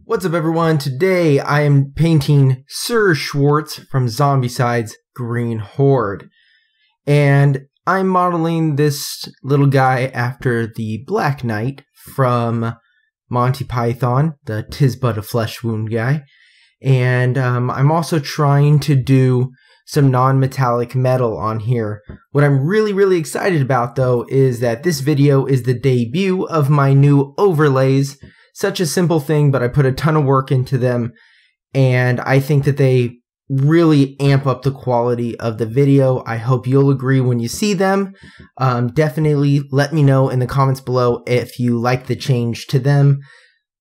What's up everyone? Today I am painting Sir Schwarz from Zombicide's Green Horde. And I'm modeling this little guy after the Black Knight from Monty Python, the 'Tis But a Flesh Wound guy. And I'm also trying to do some non-metallic metal on here. What I'm really excited about though is that this video is the debut of my new overlays. Such a simple thing, but I put a ton of work into them, and I think that they really amp up the quality of the video. I hope you'll agree when you see them. Definitely let me know in the comments below if you like the change to them.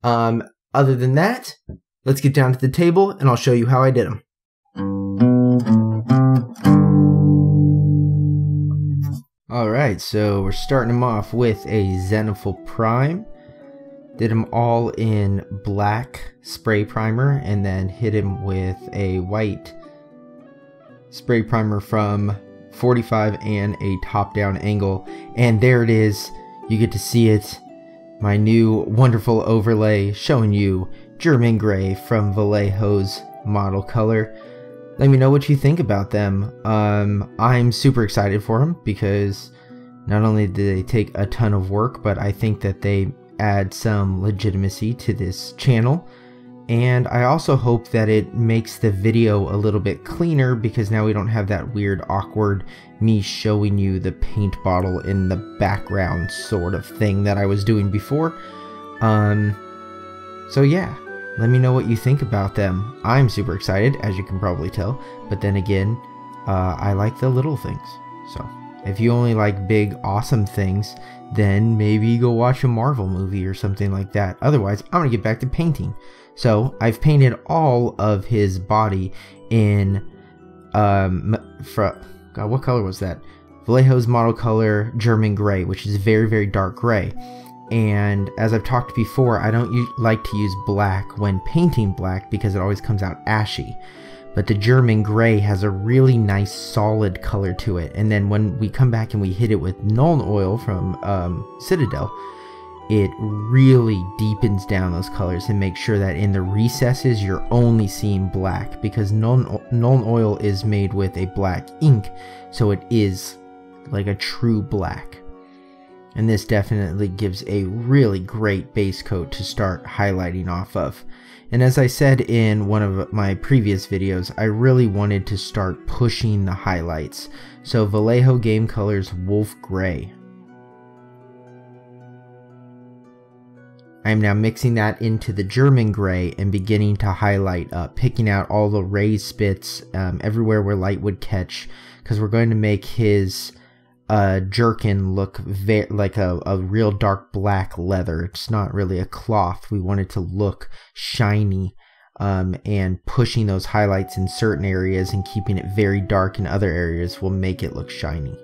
Other than that, let's get down to the table and I'll show you how I did them. Alright, so we're starting them off with a Zenithal Prime. Did them all in black spray primer and then hit him with a white spray primer from 45 and a top-down angle. And there it is. You get to see it. My new wonderful overlay showing you German Gray from Vallejo's model color. Let me know what you think about them. I'm super excited for them because not only did they take a ton of work, but I think that they add some legitimacy to this channel, and I also hope that it makes the video a little bit cleaner because now we don't have that weird awkward me showing you the paint bottle in the background sort of thing that I was doing before. So yeah, let me know what you think about them. I'm super excited, as you can probably tell, but then again, I like the little things. So if you only like big awesome things, then maybe go watch a Marvel movie or something like that. Otherwise, I'm going to get back to painting. So I've painted all of his body in, God, what color was that? Vallejo's model color, German Gray, which is very dark gray. And as I've talked before, I don't like to use black when painting black because it always comes out ashy. But the German Gray has a really nice solid color to it, and then when we come back and we hit it with Nuin oil from Citadel, it really deepens down those colors and makes sure that in the recesses you're only seeing black, because Nuin oil is made with a black ink, so it is like a true black. And this definitely gives a really great base coat to start highlighting off of. And as I said in one of my previous videos, I really wanted to start pushing the highlights. So Vallejo Game Colors Wolf Gray. I am now mixing that into the German Gray and beginning to highlight up, picking out all the raised spits everywhere where light would catch, because we're going to make his jerkin look like a real dark black leather. It's not really a cloth. We want it to look shiny, and pushing those highlights in certain areas and keeping it very dark in other areas will make it look shiny.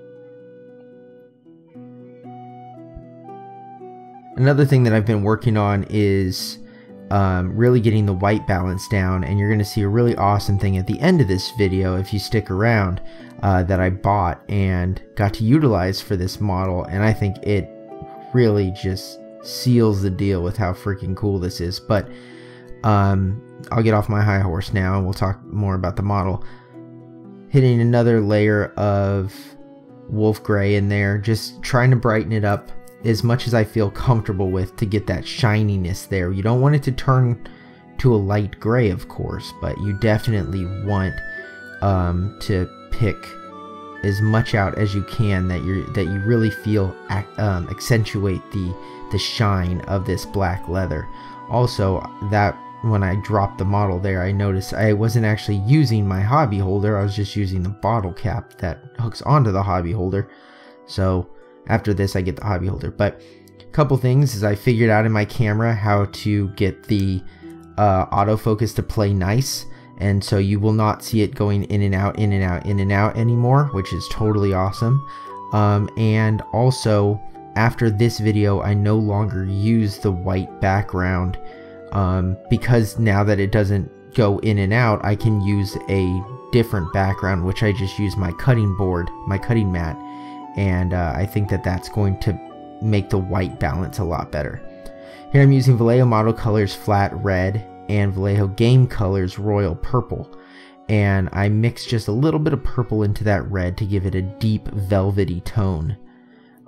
Another thing that I've been working on is really getting the white balance down, and you're going to see a really awesome thing at the end of this video if you stick around, that I bought and got to utilize for this model, and I think it really just seals the deal with how freaking cool this is. But I'll get off my high horse now and we'll talk more about the model. Hitting another layer of Wolf Gray in there, just trying to brighten it up as much as I feel comfortable with to get that shininess there. You don't want it to turn to a light gray, of course, but you definitely want to pick as much out as you can that you really feel accentuate the shine of this black leather. Also, that when I dropped the model there, I noticed I wasn't actually using my hobby holder. I was just using the bottle cap that hooks onto the hobby holder. So after this I get the hobby holder. But a couple things is I figured out in my camera how to get the autofocus to play nice, and so you will not see it going in and out anymore, which is totally awesome. And also, after this video, I no longer use the white background, because now that it doesn't go in and out, I can use a different background, which I just use my cutting board, my cutting mat, and I think that that's going to make the white balance a lot better. Here I'm using Vallejo Model Colors Flat Red, and Vallejo Game Colors Royal Purple. And I mixed just a little bit of purple into that red to give it a deep velvety tone.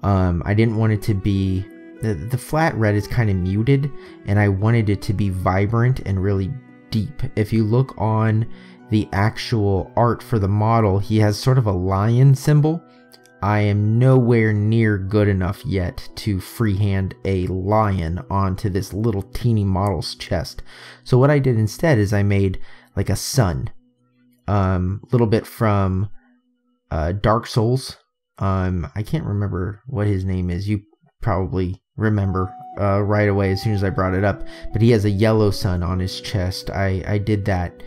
I didn't want it to be, the flat red is kind of muted, and I wanted it to be vibrant and really deep. If you look on the actual art for the model, he has sort of a lion symbol. I am nowhere near good enough yet to freehand a lion onto this little teeny model's chest. So what I did instead is I made like a sun. Little bit from Dark Souls. I can't remember what his name is. You probably remember right away as soon as I brought it up. But he has a yellow sun on his chest. I did that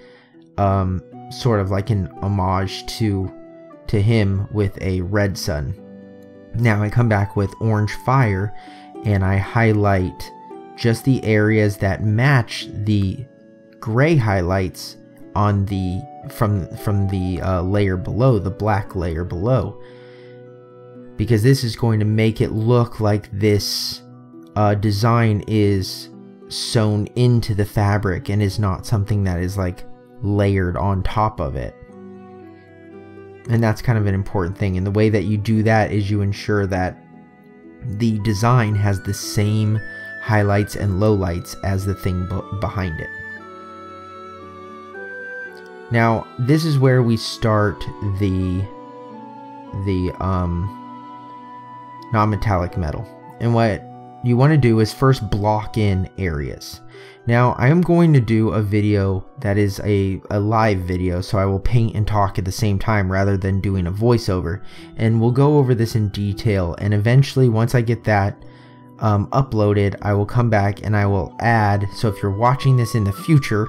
sort of like an homage to him with a red sun. Now I come back with Orange Fire and I highlight just the areas that match the gray highlights on the from the layer below, the black layer below, because this is going to make it look like this design is sewn into the fabric and is not something that is like layered on top of it. And that's kind of an important thing, and the way that you do that is you ensure that the design has the same highlights and lowlights as the thing behind it. Now this is where we start the non-metallic metal, and what you want to do is first block in areas. Now I am going to do a video that is a live video, so I will paint and talk at the same time rather than doing a voiceover, and we'll go over this in detail, and eventually once I get that uploaded, I will come back and I will add, so if you're watching this in the future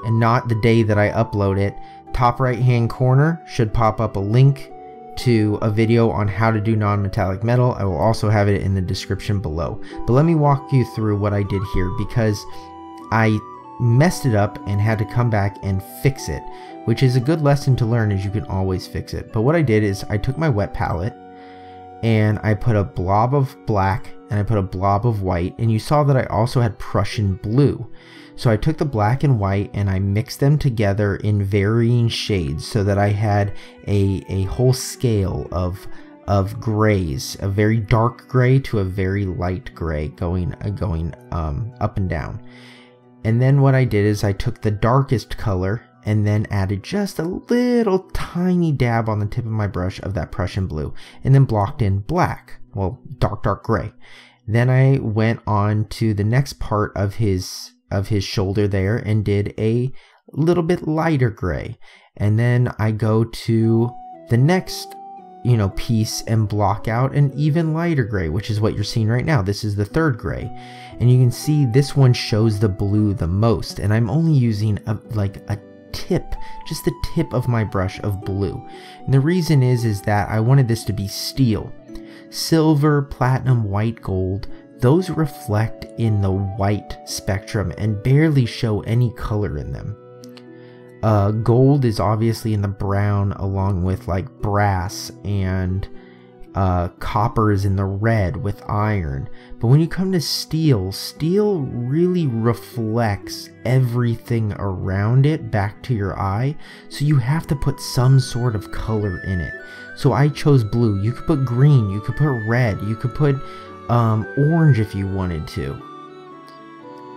and not the day that I upload it, top right hand corner should pop up a link to a video on how to do non-metallic metal. I will also have it in the description below. But let me walk you through what I did here, because I messed it up and had to come back and fix it, which is a good lesson to learn, as you can always fix it. But what I did is I took my wet palette and I put a blob of black and I put a blob of white, and you saw that I also had Prussian blue. So I took the black and white and I mixed them together in varying shades so that I had a whole scale of grays, a very dark gray to a very light gray, going up and down. And then what I did is I took the darkest color and then added just a little tiny dab on the tip of my brush of that Prussian blue, and then blocked in black, well, dark gray. Then I went on to the next part of his shoulder there and did a little bit lighter gray, and then I go to the next piece and block out an even lighter gray, which is what you're seeing right now. This is the third gray, and you can see this one shows the blue the most, and I'm only using just the tip of my brush of blue. And the reason is that I wanted this to be steel. Silver, platinum, white, gold, those reflect in the white spectrum and barely show any color in them. Gold is obviously in the brown, along with like brass, and copper is in the red with iron. But when you come to steel, steel really reflects everything around it back to your eye, so you have to put some sort of color in it. So I chose blue. You could put green, you could put red, you could put orange if you wanted to.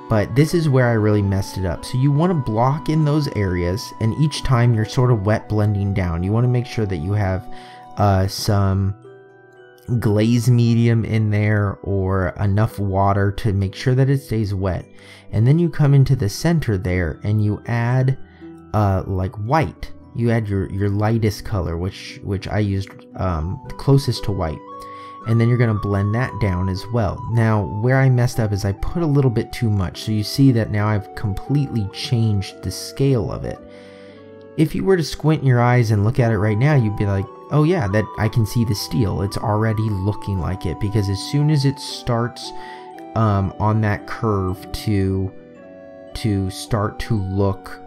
But this is where I really messed it up. So you want to block in those areas, and each time you're sort of wet blending down, you want to make sure that you have some glaze medium in there or enough water to make sure that it stays wet. And then you come into the center there and you add like white. You add your lightest color, which I used closest to white. And then you're going to blend that down as well. Now, where I messed up is I put a little bit too much. So you see that now I've completely changed the scale of it. If you were to squint your eyes and look at it right now, you'd be like, oh yeah, that I can see the steel. It's already looking like it, because as soon as it starts on that curve to start to look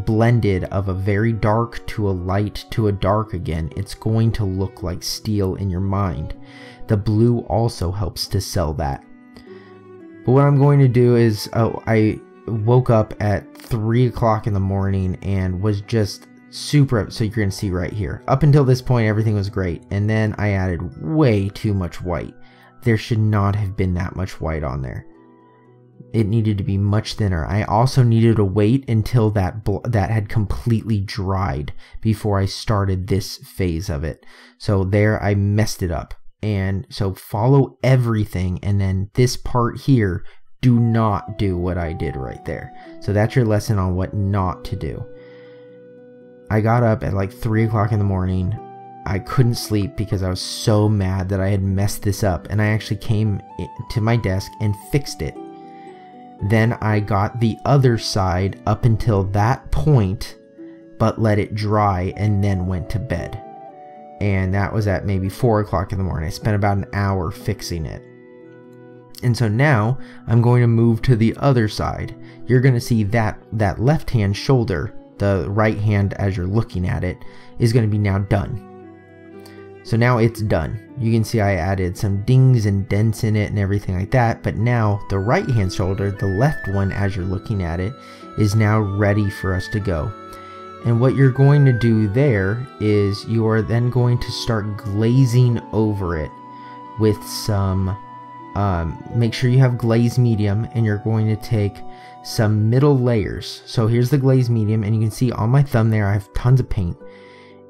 blended of a very dark to a light to a dark again, it's going to look like steel in your mind. The blue also helps to sell that. But what I'm going to do is, I woke up at 3 o'clock in the morning and was just super, so you're going to see right here. Up until this point, everything was great. And then I added way too much white. There should not have been that much white on there. It needed to be much thinner. I also needed to wait until that had completely dried before I started this phase of it. So there I messed it up. And so follow everything, and then this part here, do not do what I did right there. So that's your lesson on what not to do. I got up at like 3 o'clock in the morning. I couldn't sleep because I was so mad that I had messed this up, and I actually came to my desk and fixed it. Then I got the other side up until that point, but let it dry and then went to bed. And that was at maybe 4 o'clock in the morning. I spent about an hour fixing it. And so now I'm going to move to the other side. You're going to see that left hand shoulder, the right hand as you're looking at it, is going to be now done. So now it's done. You can see I added some dings and dents in it and everything like that. But now the right hand shoulder, the left one as you're looking at it, is now ready for us to go. And what you're going to do there is you are then going to start glazing over it with some, make sure you have glaze medium, and you're going to take some middle layers. So here's the glaze medium, and you can see on my thumb there I have tons of paint.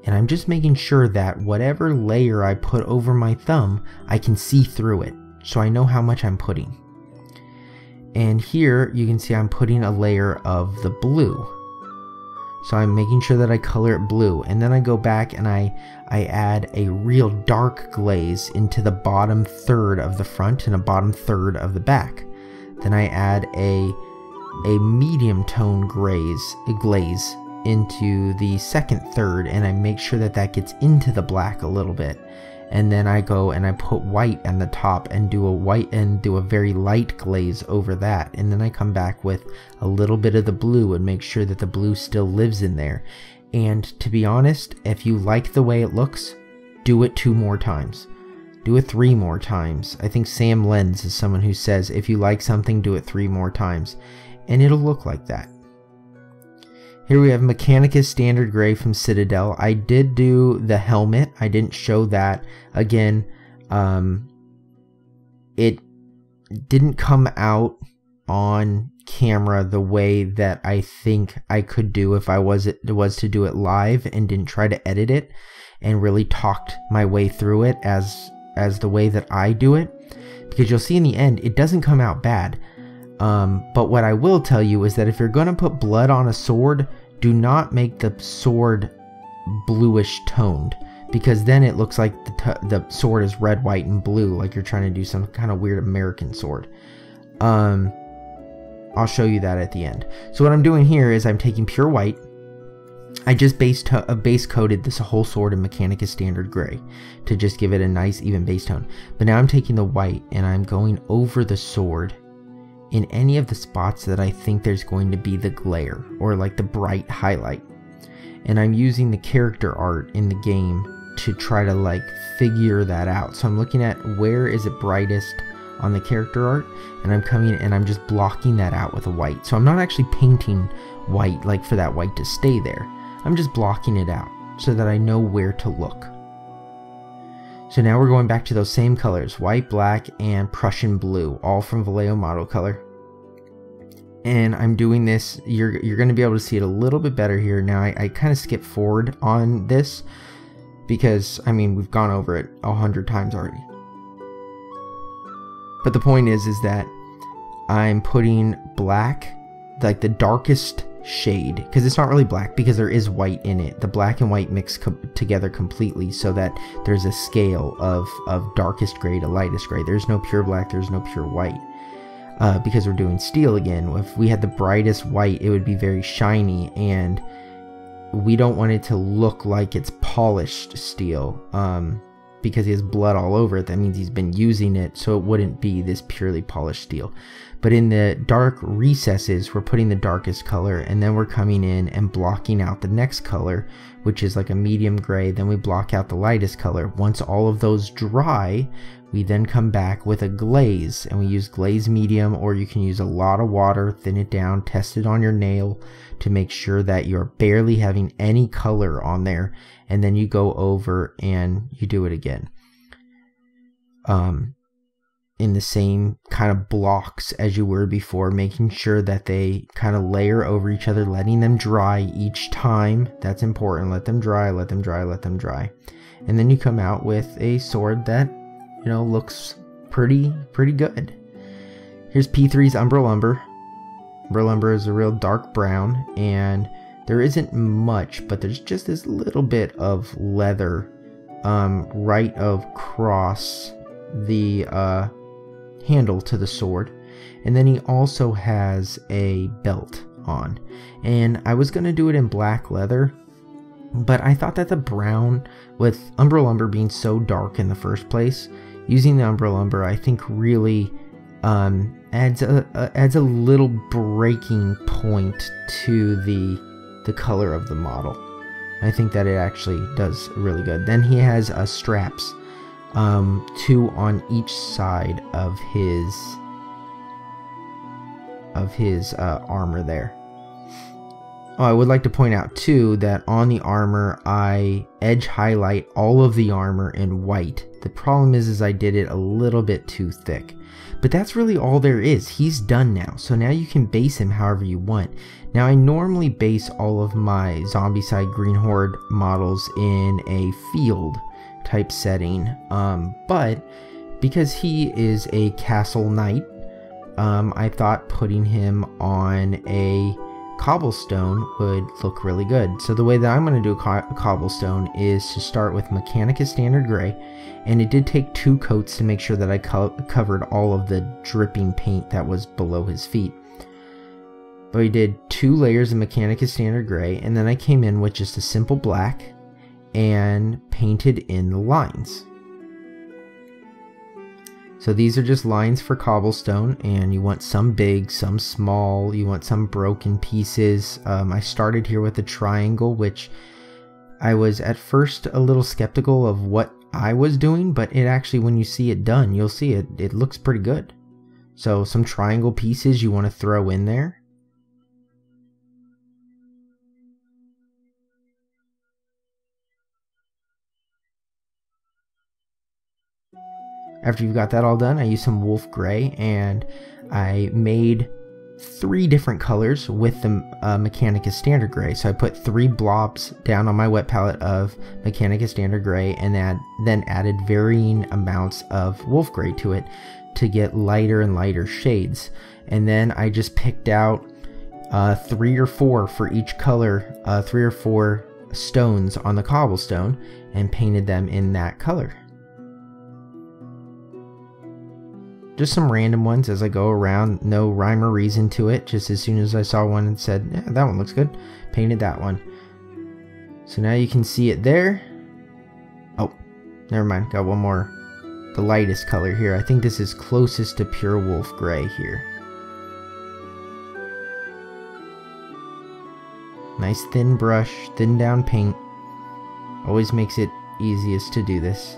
And I'm just making sure that whatever layer I put over my thumb, I can see through it, so I know how much I'm putting. And here you can see I'm putting a layer of the blue. So I'm making sure that I color it blue, and then I go back and I add a real dark glaze into the bottom third of the front and a bottom third of the back. Then I add a medium tone glaze into the second third, and I make sure that that gets into the black a little bit. And then I go and I put white on the top and do a very light glaze over that. And then I come back with a little bit of the blue and make sure that the blue still lives in there. And to be honest, if you like the way it looks, do it 2 more times. Do it 3 more times. I think Sam Lenz is someone who says if you like something, do it 3 more times. And it'll look like that. Here we have Mechanicus Standard Gray from Citadel. I did do the helmet. I didn't show that. Again, it didn't come out on camera the way that I think I could do if I was to do it live and didn't try to edit it and really talked my way through it as the way that I do it. Because you'll see in the end, it doesn't come out bad. But what I will tell you is that if you're going to put blood on a sword, do not make the sword bluish toned, because then it looks like the sword is red, white, and blue, like you're trying to do some kind of weird American sword. I'll show you that at the end. So what I'm doing here is I'm taking pure white. I just base coated this whole sword in Mechanicus Standard Gray to just give it a nice even base tone. But now I'm taking the white and I'm going over the sword in any of the spots that I think there's going to be the glare or like the bright highlight. And I'm using the character art in the game to try to like figure that out. So I'm looking at where is it brightest on the character art, and I'm coming and I'm just blocking that out with a white. So I'm not actually painting white like for that white to stay there. I'm just blocking it out so that I know where to look. So now we're going back to those same colors, white, black, and Prussian blue, all from Vallejo model color. And I'm doing this, you're going to be able to see it a little bit better here. Now I kind of skip forward on this because, I mean, we've gone over it 100 times already. But the point is that I'm putting black, like the darkest shade, because it's not really black because there is white in it. The black and white mix together completely so that there's a scale of darkest gray to lightest gray. There's no pure black, there's no pure white. Because we're doing steel again. If we had the brightest white, it would be very shiny, and we don't want it to look like it's polished steel. Because he has blood all over it, that means he's been using it, so it wouldn't be this purely polished steel. But in the dark recesses, we're putting the darkest color, and then we're coming in and blocking out the next color, which is like a medium gray. Then we block out the lightest color. Once all of those dry, we then come back with a glaze, and we use glaze medium, or you can use a lot of water, thin it down, test it on your nail to make sure that you're barely having any color on there, and then you go over and you do it again. In the same kind of blocks as you were before, making sure that they kind of layer over each other, letting them dry each time. That's important. Let them dry, let them dry, let them dry. And then you come out with a sword that, you know, looks pretty good. Here's P3's Umbral Umber. Umbral Umber is a real dark brown, and there isn't much, but there's just this little bit of leather right across the handle to the sword, and then he also has a belt on. And I was gonna do it in black leather, but I thought that the brown, with Umbral Umber being so dark in the first place, using the Umbral Umber I think really adds a little breaking point to the color of the model. I think that it actually does really good. Then he has straps, 2 on each side of his armor there. Oh, I would like to point out too that on the armor I edge highlight all of the armor in white. The problem is I did it a little bit too thick. But that's really all there is. He's done now. So now you can base him however you want. Now I normally base all of my Zombicide Green Horde models in a field type setting. But because he is a castle knight, I thought putting him on a cobblestone would look really good. So the way that I'm going to do a cobblestone is to start with Mechanicus Standard Gray, and it did take 2 coats to make sure that I covered all of the dripping paint that was below his feet. But we did 2 layers of Mechanicus Standard Gray, and then I came in with just a simple black and painted in the lines. So these are just lines for cobblestone, and you want some big, some small, you want some broken pieces. I started here with a triangle, which I was at first a little skeptical of what I was doing, but it actually, when you see it done, you'll see it looks pretty good. So some triangle pieces you want to throw in there. After you've got that all done, I used some wolf gray, and I made 3 different colors with the Mechanicus Standard Gray. So I put 3 blobs down on my wet palette of Mechanicus Standard Gray, and then added varying amounts of wolf gray to it to get lighter and lighter shades. And then I just picked out 3 or 4 for each color, 3 or 4 stones on the cobblestone, and painted them in that color. Just some random ones as I go around, no rhyme or reason to it. Just as soon as I saw one and said, yeah, that one looks good, painted that one. So now you can see it there. Oh, never mind, got one more. The lightest color here. I think this is closest to pure wolf gray here. Nice thin brush, thin down paint. Always makes it easiest to do this.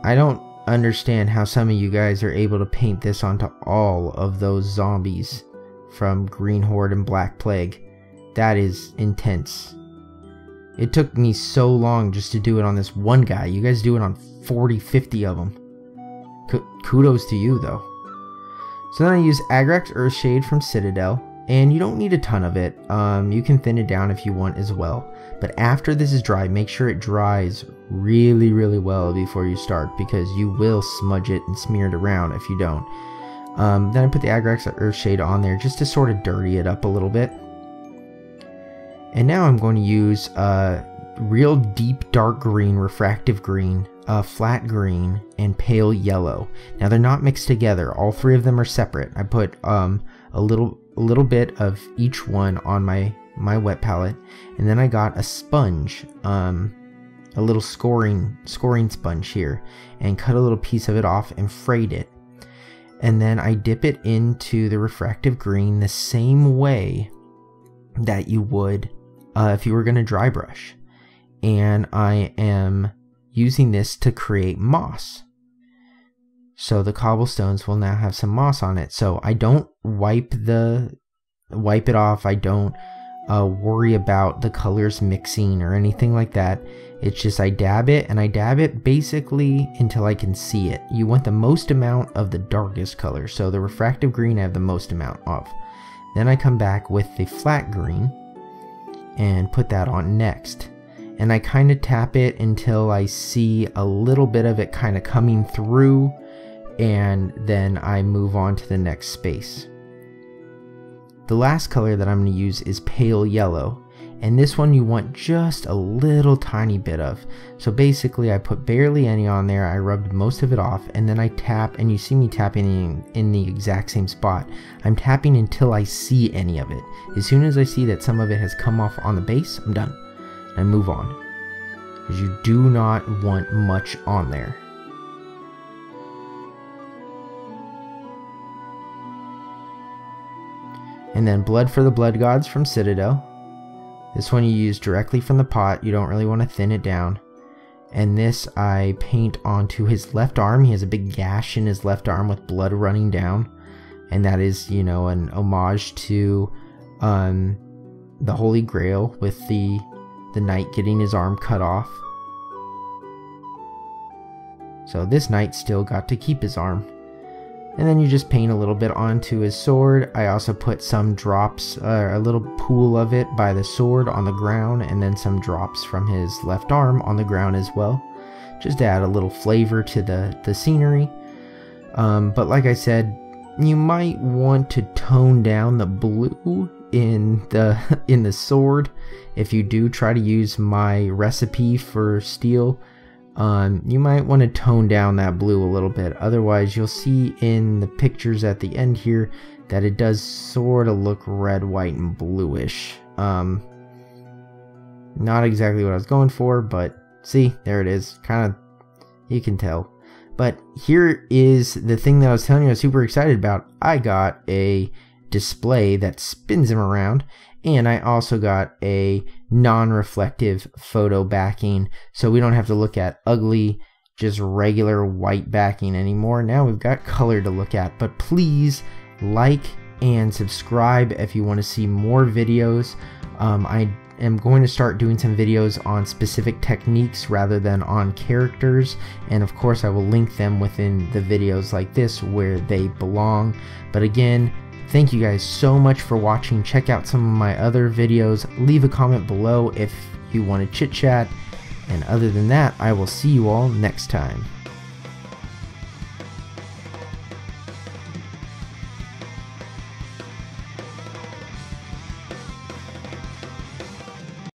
I don't understand how some of you guys are able to paint this onto all of those zombies from Green Horde and Black Plague. That is intense. It took me so long just to do it on this one guy. You guys do it on 40, 50 of them. Kudos to you though. So then I use Agrax Earthshade from Citadel, and you don't need a ton of it. You can thin it down if you want as well. But after this is dry, make sure it dries really well before you start, because you will smudge it and smear it around if you don't. Then I put the Agrax Earthshade on there just to sort of dirty it up a little bit. And now I'm going to use real deep dark green, refractive green, flat green, and pale yellow. Now they're not mixed together. All 3 of them are separate. I put a little bit of each one on my wet palette, and then I got a sponge, a little scoring sponge here, and cut a little piece of it off and frayed it. and then I dip it into the refractive green the same way that you would if you were going to dry brush. And I am using this to create moss. So the cobblestones will now have some moss on it. So I don't wipe it off. I don't worry about the colors mixing or anything like that. It's just I dab it, and I dab it basically until I can see it. You want the most amount of the darkest color. So the refractive green I have the most amount of. Then I come back with the flat green and put that on next. And I kind of tap it until I see a little bit of it kind of coming through, and then I move on to the next space. The last color that I'm going to use is pale yellow, and this one you want just a little tiny bit of. So basically I put barely any on there, I rubbed most of it off, and then I tap, and you see me tapping in the exact same spot. I'm tapping until I see any of it. As soon as I see that some of it has come off on the base, I'm done. And move on, because you do not want much on there. And then Blood for the Blood Gods from Citadel. This one you use directly from the pot. You don't really want to thin it down. And this I paint onto his left arm. He has a big gash in his left arm with blood running down. And that is, you know, an homage to the Holy Grail, with the knight getting his arm cut off. So this knight still got to keep his arm. And then you just paint a little bit onto his sword. I also put some drops, a little pool of it by the sword on the ground, and then some drops from his left arm on the ground as well, just to add a little flavor to the scenery. But like I said, you might want to tone down the blue in the sword. If you do try to use my recipe for steel, you might want to tone down that blue a little bit. Otherwise, you'll see in the pictures at the end here that it does sort of look red, white, and bluish. Not exactly what I was going for, but see, there it is. Kind of, you can tell. But here is the thing that I was telling you I was super excited about. I got a display that spins him around, and I also got a non-reflective photo backing, so we don't have to look at ugly, just regular white backing anymore. Now we've got color to look at. But please like and subscribe if you want to see more videos. I am going to start doing some videos on specific techniques rather than on characters, and of course I will link them within the videos like this where they belong. But again, thank you guys so much for watching. Check out some of my other videos. Leave a comment below if you want to chit chat. And other than that, I will see you all next time.